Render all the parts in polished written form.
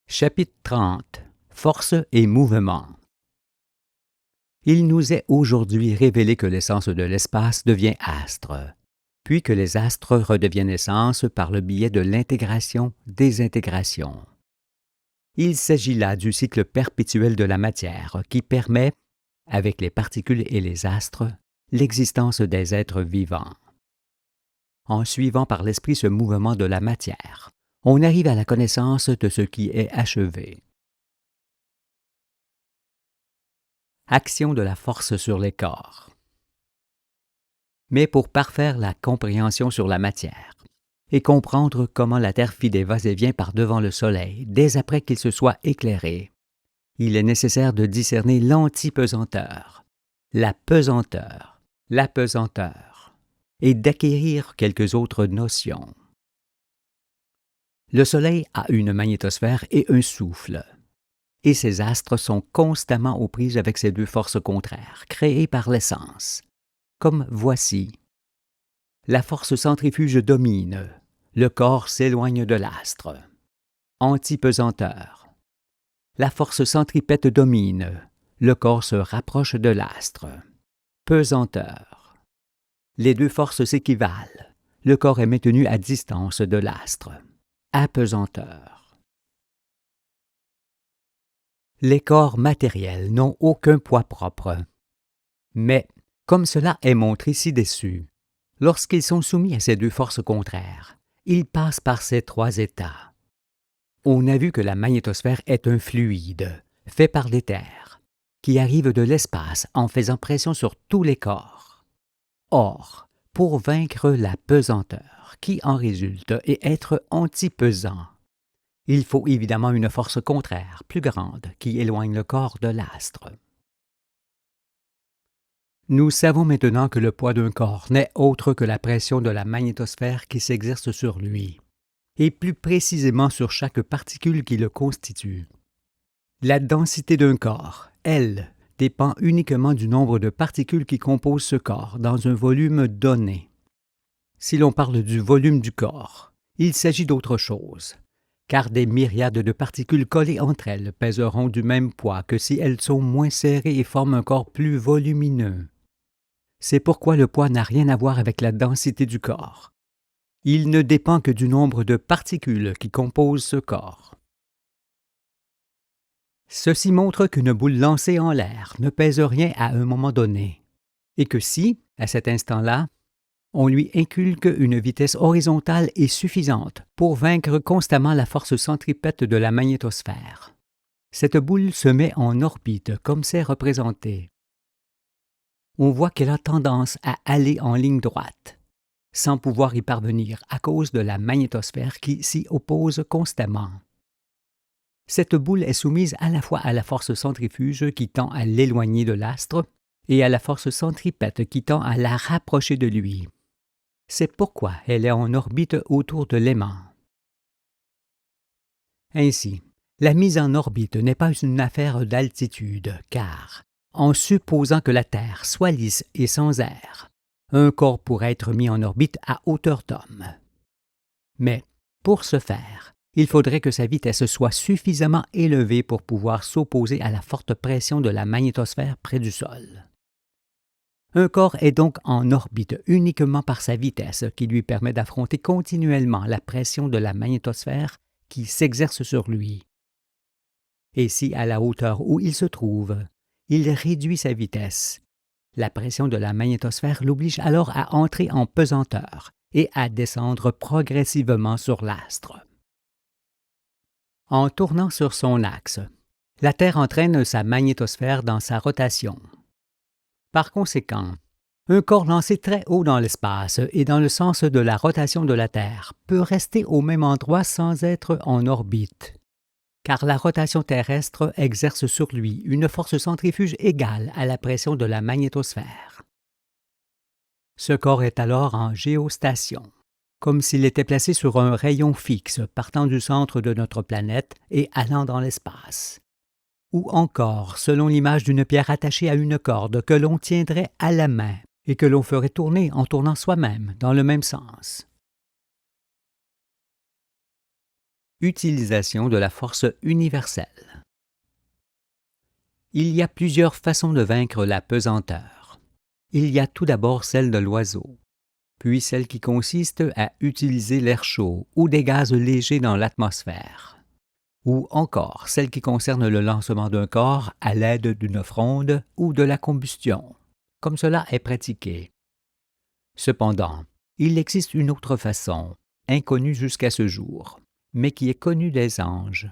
Chapitre 30. Force et mouvement. Il nous est aujourd'hui révélé que l'essence de l'espace devient astre, puis que les astres redeviennent essence par le biais de l'intégration-désintégration. Il s'agit là du cycle perpétuel de la matière qui permet, avec les particules et les astres, l'existence des êtres vivants. En suivant par l'esprit ce mouvement de la matière, on arrive à la connaissance de ce qui est achevé. Action de la force sur les corps. Mais pour parfaire la compréhension sur la matière et comprendre comment la Terre fit des va-et-vient par devant le Soleil dès après qu'il se soit éclairé, il est nécessaire de discerner l'antipesanteur, la pesanteur, et d'acquérir quelques autres notions. Le Soleil a une magnétosphère et un souffle, et ces astres sont constamment aux prises avec ces deux forces contraires, créées par l'essence. Comme voici. La force centrifuge domine, le corps s'éloigne de l'astre. Antipesanteur. La force centripète domine, le corps se rapproche de l'astre. Pesanteur. Les deux forces s'équivalent, le corps est maintenu à distance de l'astre. Apesanteur. Les corps matériels n'ont aucun poids propre. Mais, comme cela est montré ci-dessus, lorsqu'ils sont soumis à ces deux forces contraires, ils passent par ces trois états. On a vu que la magnétosphère est un fluide, fait par l'éther, qui arrive de l'espace en faisant pression sur tous les corps. Or, pour vaincre la pesanteur qui en résulte et être antipesant, il faut évidemment une force contraire, plus grande, qui éloigne le corps de l'astre. Nous savons maintenant que le poids d'un corps n'est autre que la pression de la magnétosphère qui s'exerce sur lui, et plus précisément sur chaque particule qui le constitue. La densité d'un corps, elle, dépend uniquement du nombre de particules qui composent ce corps dans un volume donné. Si l'on parle du volume du corps, il s'agit d'autre chose, car des myriades de particules collées entre elles pèseront du même poids que si elles sont moins serrées et forment un corps plus volumineux. C'est pourquoi le poids n'a rien à voir avec la densité du corps. Il ne dépend que du nombre de particules qui composent ce corps. Ceci montre qu'une boule lancée en l'air ne pèse rien à un moment donné, et que si, à cet instant-là, on lui inculque une vitesse horizontale et suffisante pour vaincre constamment la force centripète de la magnétosphère, cette boule se met en orbite comme c'est représenté. On voit qu'elle a tendance à aller en ligne droite, sans pouvoir y parvenir à cause de la magnétosphère qui s'y oppose constamment. Cette boule est soumise à la fois à la force centrifuge qui tend à l'éloigner de l'astre et à la force centripète qui tend à la rapprocher de lui. C'est pourquoi elle est en orbite autour de l'aimant. Ainsi, la mise en orbite n'est pas une affaire d'altitude, car, en supposant que la Terre soit lisse et sans air, un corps pourrait être mis en orbite à hauteur d'homme. Mais, pour ce faire, il faudrait que sa vitesse soit suffisamment élevée pour pouvoir s'opposer à la forte pression de la magnétosphère près du sol. Un corps est donc en orbite uniquement par sa vitesse qui lui permet d'affronter continuellement la pression de la magnétosphère qui s'exerce sur lui. Et si, à la hauteur où il se trouve, il réduit sa vitesse, la pression de la magnétosphère l'oblige alors à entrer en pesanteur et à descendre progressivement sur l'astre. En tournant sur son axe, la Terre entraîne sa magnétosphère dans sa rotation. Par conséquent, un corps lancé très haut dans l'espace et dans le sens de la rotation de la Terre peut rester au même endroit sans être en orbite, car la rotation terrestre exerce sur lui une force centrifuge égale à la pression de la magnétosphère. Ce corps est alors en géostation, comme s'il était placé sur un rayon fixe partant du centre de notre planète et allant dans l'espace. Ou encore selon l'image d'une pierre attachée à une corde que l'on tiendrait à la main et que l'on ferait tourner en tournant soi-même dans le même sens. Utilisation de la force universelle. Il y a plusieurs façons de vaincre la pesanteur. Il y a tout d'abord celle de l'oiseau, puis celle qui consiste à utiliser l'air chaud ou des gaz légers dans l'atmosphère, ou encore celle qui concerne le lancement d'un corps à l'aide d'une fronde ou de la combustion, comme cela est pratiqué. Cependant, il existe une autre façon, inconnue jusqu'à ce jour, mais qui est connue des anges.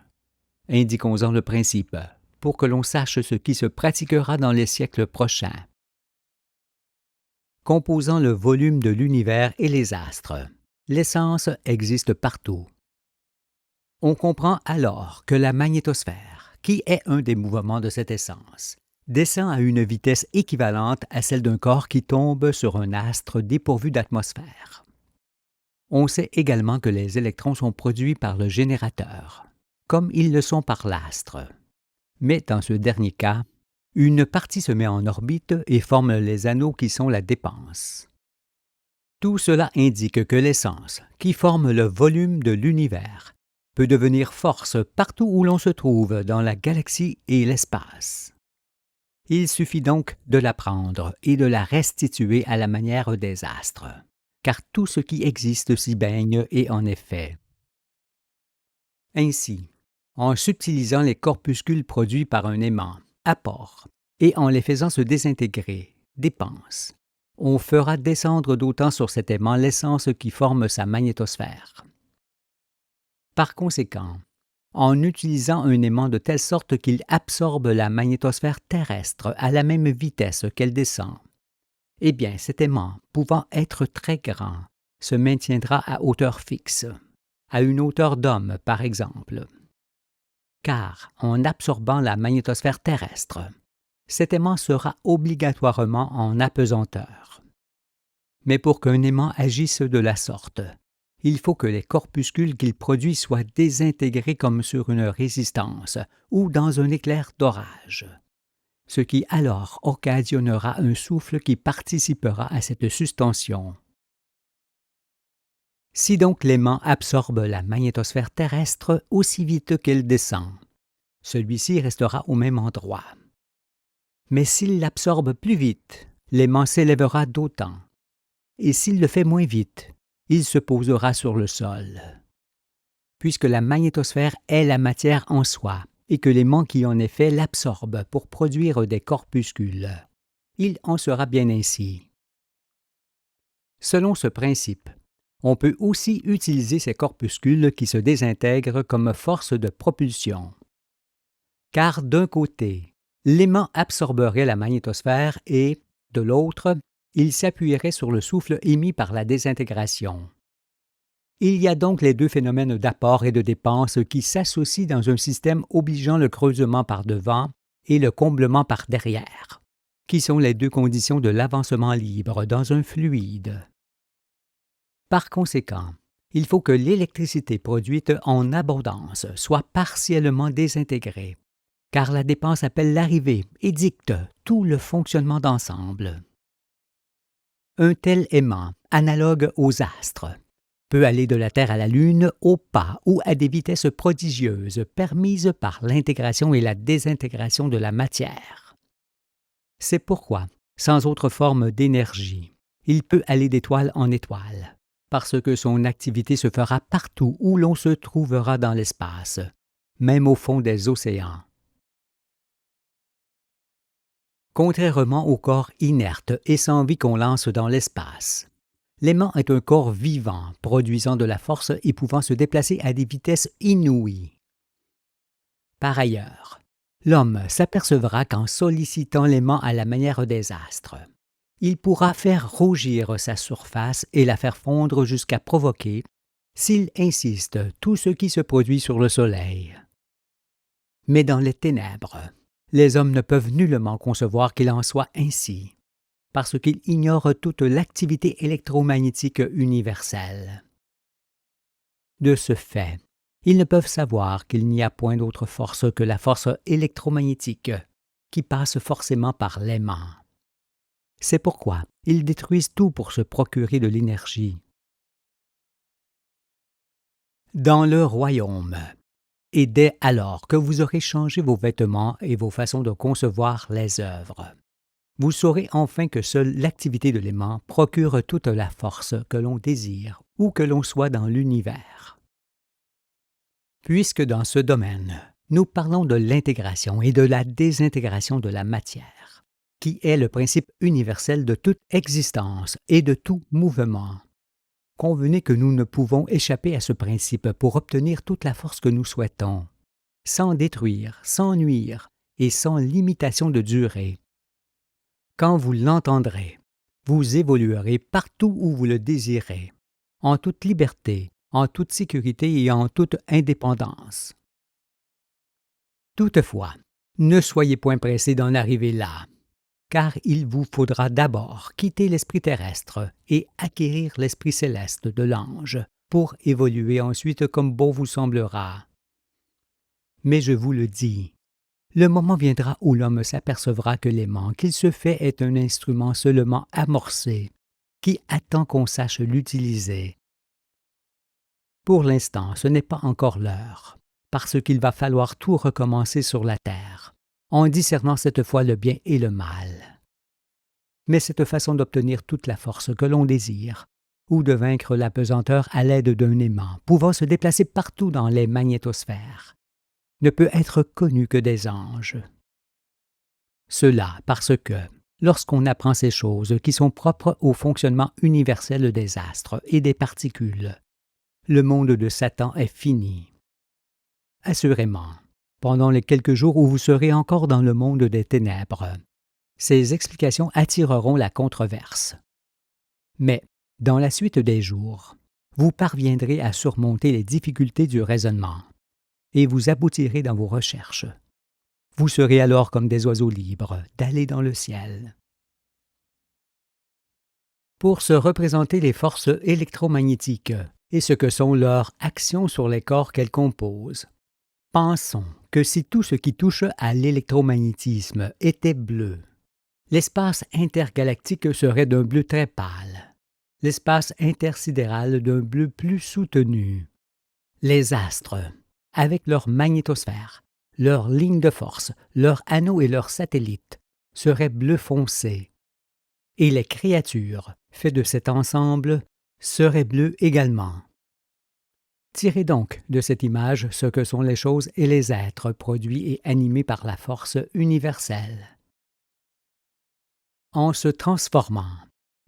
Indiquons-en le principe, pour que l'on sache ce qui se pratiquera dans les siècles prochains. Composant le volume de l'univers et les astres, l'essence existe partout. On comprend alors que la magnétosphère, qui est un des mouvements de cette essence, descend à une vitesse équivalente à celle d'un corps qui tombe sur un astre dépourvu d'atmosphère. On sait également que les électrons sont produits par le générateur, comme ils le sont par l'astre. Mais dans ce dernier cas, une partie se met en orbite et forme les anneaux qui sont la dépense. Tout cela indique que l'essence, qui forme le volume de l'univers, peut devenir force partout où l'on se trouve dans la galaxie et l'espace. Il suffit donc de la prendre et de la restituer à la manière des astres, car tout ce qui existe s'y baigne et en est fait. Ainsi, en subtilisant les corpuscules produits par un aimant, apport, et en les faisant se désintégrer, dépense, on fera descendre d'autant sur cet aimant l'essence qui forme sa magnétosphère. Par conséquent, en utilisant un aimant de telle sorte qu'il absorbe la magnétosphère terrestre à la même vitesse qu'elle descend, eh bien cet aimant, pouvant être très grand, se maintiendra à hauteur fixe, à une hauteur d'homme par exemple. Car en absorbant la magnétosphère terrestre, cet aimant sera obligatoirement en apesanteur. Mais pour qu'un aimant agisse de la sorte, il faut que les corpuscules qu'il produit soient désintégrés comme sur une résistance ou dans un éclair d'orage, ce qui alors occasionnera un souffle qui participera à cette suspension. Si donc l'aimant absorbe la magnétosphère terrestre aussi vite qu'elle descend, celui-ci restera au même endroit. Mais s'il l'absorbe plus vite, l'aimant s'élèvera d'autant, et s'il le fait moins vite, il se posera sur le sol. Puisque la magnétosphère est la matière en soi, et que l'aimant qui en est fait l'absorbe pour produire des corpuscules, il en sera bien ainsi. Selon ce principe, on peut aussi utiliser ces corpuscules qui se désintègrent comme force de propulsion. Car d'un côté, l'aimant absorberait la magnétosphère et, de l'autre, il s'appuierait sur le souffle émis par la désintégration. Il y a donc les deux phénomènes d'apport et de dépense qui s'associent dans un système obligeant le creusement par devant et le comblement par derrière, qui sont les deux conditions de l'avancement libre dans un fluide. Par conséquent, il faut que l'électricité produite en abondance soit partiellement désintégrée, car la dépense appelle l'arrivée et dicte tout le fonctionnement d'ensemble. Un tel aimant, analogue aux astres, peut aller de la Terre à la Lune au pas ou à des vitesses prodigieuses permises par l'intégration et la désintégration de la matière. C'est pourquoi, sans autre forme d'énergie, il peut aller d'étoile en étoile, parce que son activité se fera partout où l'on se trouvera dans l'espace, même au fond des océans. Contrairement au corps inerte et sans vie qu'on lance dans l'espace, l'aimant est un corps vivant, produisant de la force et pouvant se déplacer à des vitesses inouïes. Par ailleurs, l'homme s'apercevra qu'en sollicitant l'aimant à la manière des astres, il pourra faire rougir sa surface et la faire fondre jusqu'à provoquer, s'il insiste, tout ce qui se produit sur le soleil. Mais dans les ténèbres, les hommes ne peuvent nullement concevoir qu'il en soit ainsi, parce qu'ils ignorent toute l'activité électromagnétique universelle. De ce fait, ils ne peuvent savoir qu'il n'y a point d'autre force que la force électromagnétique, qui passe forcément par l'aimant. C'est pourquoi ils détruisent tout pour se procurer de l'énergie. dans le royaume. Et dès alors que vous aurez changé vos vêtements et vos façons de concevoir les œuvres, vous saurez enfin que seule l'activité de l'aimant procure toute la force que l'on désire où que l'on soit dans l'univers. Puisque dans ce domaine, nous parlons de l'intégration et de la désintégration de la matière, qui est le principe universel de toute existence et de tout mouvement. Convenez que nous ne pouvons échapper à ce principe pour obtenir toute la force que nous souhaitons, sans détruire, sans nuire et sans limitation de durée. Quand vous l'entendrez, vous évoluerez partout où vous le désirez, en toute liberté, en toute sécurité et en toute indépendance. Toutefois, ne soyez point pressés d'en arriver là, car il vous faudra d'abord quitter l'esprit terrestre et acquérir l'esprit céleste de l'ange pour évoluer ensuite comme bon vous semblera. Mais je vous le dis, le moment viendra où l'homme s'apercevra que l'aimant qu'il se fait est un instrument seulement amorcé, qui attend qu'on sache l'utiliser. Pour l'instant, ce n'est pas encore l'heure, parce qu'il va falloir tout recommencer sur la terre, en discernant cette fois le bien et le mal. Mais cette façon d'obtenir toute la force que l'on désire, ou de vaincre la pesanteur à l'aide d'un aimant pouvant se déplacer partout dans les magnétosphères, ne peut être connue que des anges. Cela parce que, lorsqu'on apprend ces choses qui sont propres au fonctionnement universel des astres et des particules, le monde de Satan est fini. Assurément, pendant les quelques jours où vous serez encore dans le monde des ténèbres, ces explications attireront la controverse. Mais, dans la suite des jours, vous parviendrez à surmonter les difficultés du raisonnement, et vous aboutirez dans vos recherches. Vous serez alors comme des oiseaux libres d'aller dans le ciel. Pour se représenter les forces électromagnétiques et ce que sont leurs actions sur les corps qu'elles composent, pensons que si tout ce qui touche à l'électromagnétisme était bleu, l'espace intergalactique serait d'un bleu très pâle, l'espace intersidéral d'un bleu plus soutenu. Les astres, avec leur magnétosphère, leurs lignes de force, leurs anneaux et leurs satellites, seraient bleu foncé. Et les créatures, faites de cet ensemble, seraient bleues également. Tirez donc de cette image ce que sont les choses et les êtres produits et animés par la force universelle. En se transformant,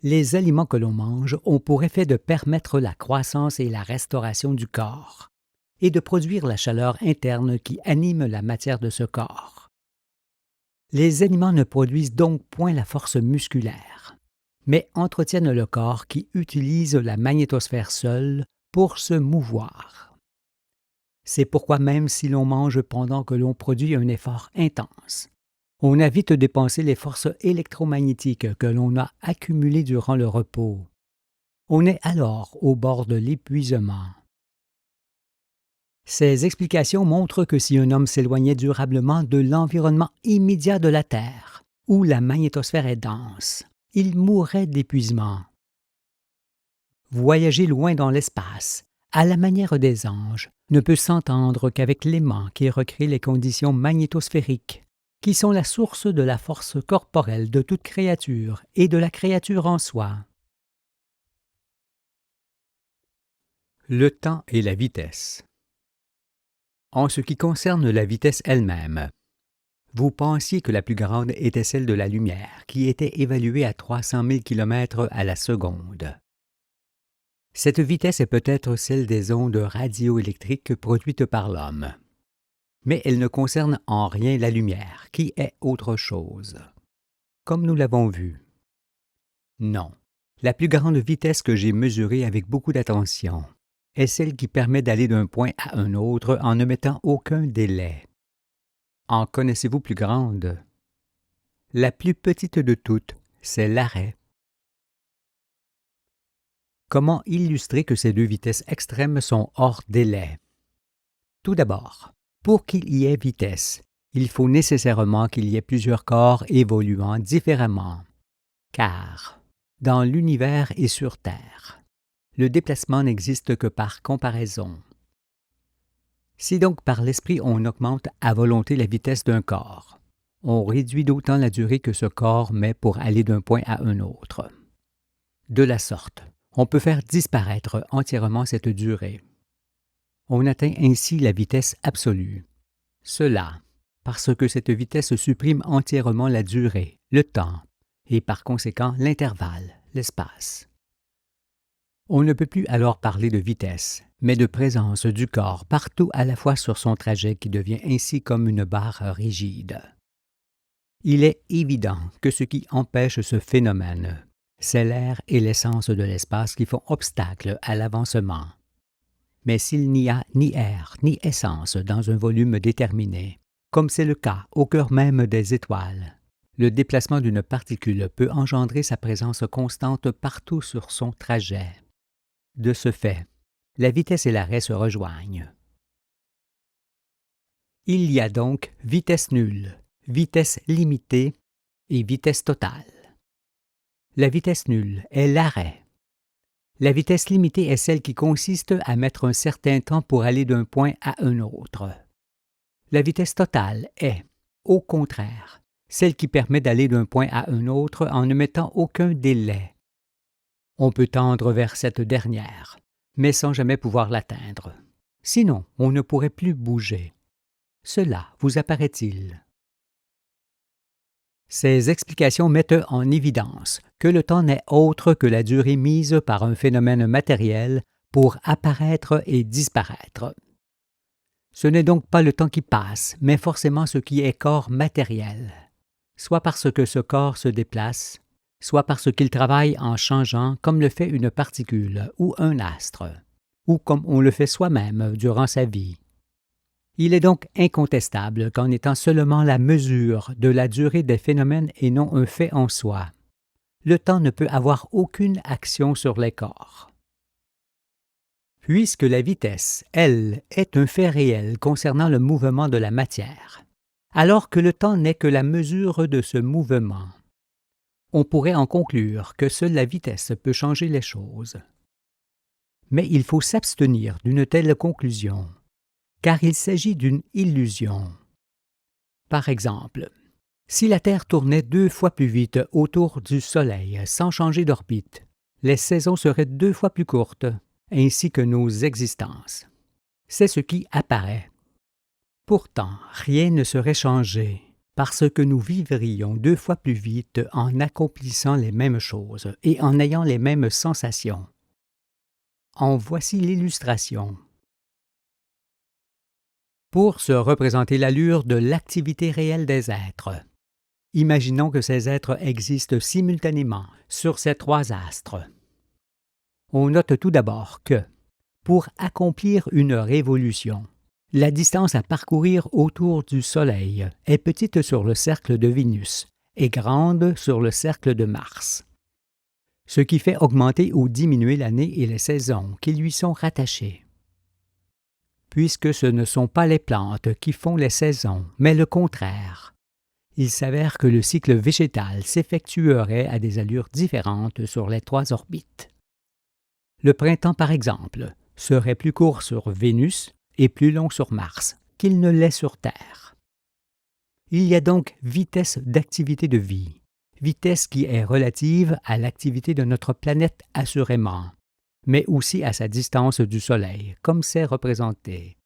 les aliments que l'on mange ont pour effet de permettre la croissance et la restauration du corps, et de produire la chaleur interne qui anime la matière de ce corps. Les aliments ne produisent donc point la force musculaire, mais entretiennent le corps qui utilise la magnétosphère seule pour se mouvoir. C'est pourquoi même si l'on mange pendant que l'on produit un effort intense, on a vite dépensé les forces électromagnétiques que l'on a accumulées durant le repos. On est alors au bord de l'épuisement. Ces explications montrent que si un homme s'éloignait durablement de l'environnement immédiat de la Terre, où la magnétosphère est dense, il mourrait d'épuisement. Voyager loin dans l'espace, à la manière des anges, ne peut s'entendre qu'avec l'aimant qui recrée les conditions magnétosphériques, qui sont la source de la force corporelle de toute créature et de la créature en soi. Le temps et la vitesse. En ce qui concerne la vitesse elle-même, vous pensiez que la plus grande était celle de la lumière, qui était évaluée à 300 000 km à la seconde. Cette vitesse est peut-être celle des ondes radioélectriques produites par l'homme. Mais elle ne concerne en rien la lumière, qui est autre chose. Comme nous l'avons vu. Non, la plus grande vitesse que j'ai mesurée avec beaucoup d'attention est celle qui permet d'aller d'un point à un autre en ne mettant aucun délai. En connaissez-vous plus grande? La plus petite de toutes, c'est l'arrêt. Comment illustrer que ces deux vitesses extrêmes sont hors délai? Tout d'abord, pour qu'il y ait vitesse, il faut nécessairement qu'il y ait plusieurs corps évoluant différemment. Car, dans l'univers et sur Terre, le déplacement n'existe que par comparaison. Si donc par l'esprit on augmente à volonté la vitesse d'un corps, on réduit d'autant la durée que ce corps met pour aller d'un point à un autre. De la sorte, on peut faire disparaître entièrement cette durée. On atteint ainsi la vitesse absolue. Cela, parce que cette vitesse supprime entièrement la durée, le temps, et par conséquent l'intervalle, l'espace. On ne peut plus alors parler de vitesse, mais de présence du corps partout à la fois sur son trajet qui devient ainsi comme une barre rigide. Il est évident que ce qui empêche ce phénomène, c'est l'air et l'essence de l'espace qui font obstacle à l'avancement. Mais s'il n'y a ni air ni essence dans un volume déterminé, comme c'est le cas au cœur même des étoiles, le déplacement d'une particule peut engendrer sa présence constante partout sur son trajet. De ce fait, la vitesse et l'arrêt se rejoignent. Il y a donc vitesse nulle, vitesse limitée et vitesse totale. La vitesse nulle est l'arrêt. La vitesse limitée est celle qui consiste à mettre un certain temps pour aller d'un point à un autre. La vitesse totale est, au contraire, celle qui permet d'aller d'un point à un autre en ne mettant aucun délai. On peut tendre vers cette dernière, mais sans jamais pouvoir l'atteindre. Sinon, on ne pourrait plus bouger. Cela vous apparaît-il? Ces explications mettent en évidence que le temps n'est autre que la durée mise par un phénomène matériel pour apparaître et disparaître. Ce n'est donc pas le temps qui passe, mais forcément ce qui est corps matériel, soit parce que ce corps se déplace, soit parce qu'il travaille en changeant comme le fait une particule ou un astre, ou comme on le fait soi-même durant sa vie. Il est donc incontestable qu'en étant seulement la mesure de la durée des phénomènes et non un fait en soi, le temps ne peut avoir aucune action sur les corps. Puisque la vitesse, elle, est un fait réel concernant le mouvement de la matière, alors que le temps n'est que la mesure de ce mouvement, on pourrait en conclure que seule la vitesse peut changer les choses. Mais il faut s'abstenir d'une telle conclusion, car il s'agit d'une illusion. Par exemple, si la Terre tournait 2 fois plus vite autour du Soleil sans changer d'orbite, les saisons seraient 2 fois plus courtes, ainsi que nos existences. C'est ce qui apparaît. Pourtant, rien ne serait changé, parce que nous vivrions 2 fois plus vite en accomplissant les mêmes choses et en ayant les mêmes sensations. En voici l'illustration. Pour se représenter l'allure de l'activité réelle des êtres, imaginons que ces êtres existent simultanément sur ces 3 astres. On note tout d'abord que, pour accomplir une révolution, la distance à parcourir autour du Soleil est petite sur le cercle de Vénus et grande sur le cercle de Mars, ce qui fait augmenter ou diminuer l'année et les saisons qui lui sont rattachées. Puisque ce ne sont pas les plantes qui font les saisons, mais le contraire, il s'avère que le cycle végétal s'effectuerait à des allures différentes sur les 3 orbites. Le printemps, par exemple, serait plus court sur Vénus et plus long sur Mars qu'il ne l'est sur Terre. Il y a donc vitesse d'activité de vie, vitesse qui est relative à l'activité de notre planète assurément, mais aussi à sa distance du Soleil, comme c'est représenté.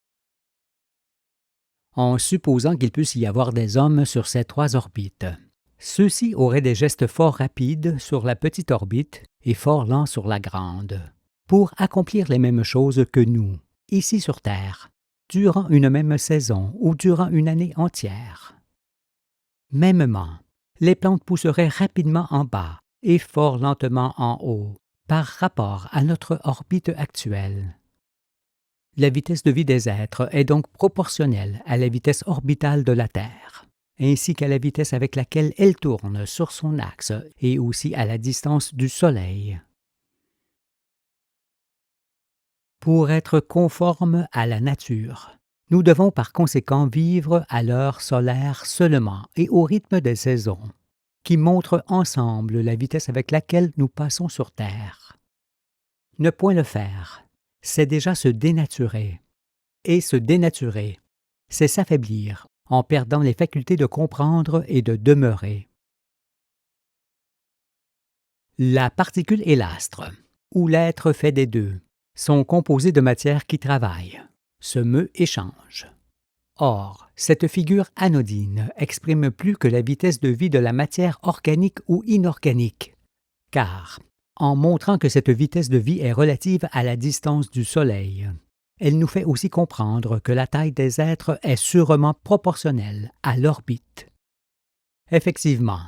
En supposant qu'il puisse y avoir des hommes sur ces 3 orbites, ceux-ci auraient des gestes fort rapides sur la petite orbite et fort lents sur la grande, pour accomplir les mêmes choses que nous, ici sur Terre, durant une même saison ou durant une année entière. Mêmement, les plantes pousseraient rapidement en bas et fort lentement en haut, par rapport à notre orbite actuelle. La vitesse de vie des êtres est donc proportionnelle à la vitesse orbitale de la Terre, ainsi qu'à la vitesse avec laquelle elle tourne sur son axe et aussi à la distance du Soleil. Pour être conforme à la nature, nous devons par conséquent vivre à l'heure solaire seulement et au rythme des saisons, qui montrent ensemble la vitesse avec laquelle nous passons sur Terre. Ne point le faire, c'est déjà se dénaturer. et se dénaturer. C'est s'affaiblir, en perdant les facultés de comprendre et de demeurer. La particule et l'astre, ou l'être fait des deux, sont composés de matière qui travaille, se meut et change. Or, cette figure anodine exprime plus que la vitesse de vie de la matière organique ou inorganique, car, en montrant que cette vitesse de vie est relative à la distance du Soleil, elle nous fait aussi comprendre que la taille des êtres est sûrement proportionnelle à l'orbite. Effectivement,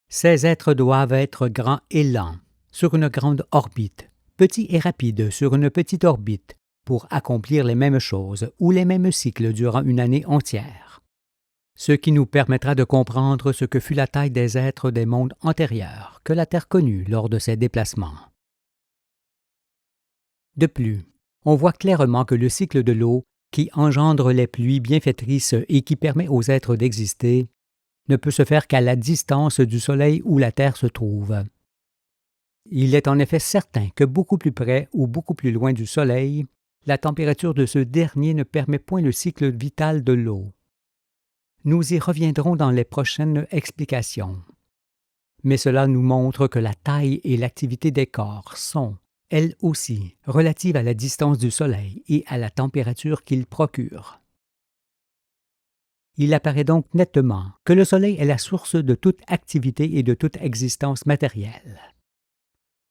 ces êtres doivent être grands et lents sur une grande orbite, petits et rapides sur une petite orbite, pour accomplir les mêmes choses ou les mêmes cycles durant une année entière. Ce qui nous permettra de comprendre ce que fut la taille des êtres des mondes antérieurs que la Terre connut lors de ses déplacements. De plus, on voit clairement que le cycle de l'eau, qui engendre les pluies bienfaitrices et qui permet aux êtres d'exister, ne peut se faire qu'à la distance du Soleil où la Terre se trouve. Il est en effet certain que beaucoup plus près ou beaucoup plus loin du Soleil, la température de ce dernier ne permet point le cycle vital de l'eau. Nous y reviendrons dans les prochaines explications. Mais cela nous montre que la taille et l'activité des corps sont, elles aussi, relatives à la distance du Soleil et à la température qu'il procure. Il apparaît donc nettement que le Soleil est la source de toute activité et de toute existence matérielle.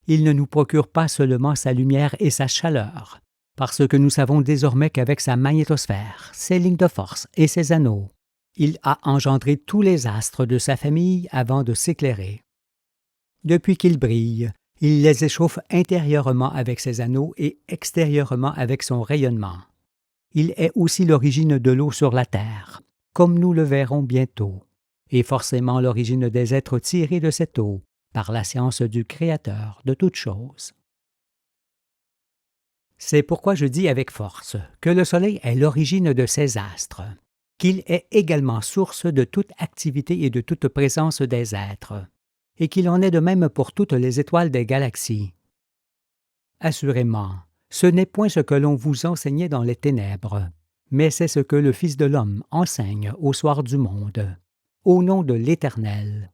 Il ne nous procure pas seulement sa lumière et sa chaleur, parce que nous savons désormais qu'avec sa magnétosphère, ses lignes de force et ses anneaux, il a engendré tous les astres de sa famille avant de s'éclairer. Depuis qu'il brille, il les échauffe intérieurement avec ses anneaux et extérieurement avec son rayonnement. Il est aussi l'origine de l'eau sur la terre, comme nous le verrons bientôt, et forcément l'origine des êtres tirés de cette eau par la science du Créateur de toutes choses. C'est pourquoi je dis avec force que le Soleil est l'origine de ces astres, qu'il est également source de toute activité et de toute présence des êtres, et qu'il en est de même pour toutes les étoiles des galaxies. Assurément, ce n'est point ce que l'on vous enseignait dans les ténèbres, mais c'est ce que le Fils de l'homme enseigne au soir du monde, au nom de l'Éternel,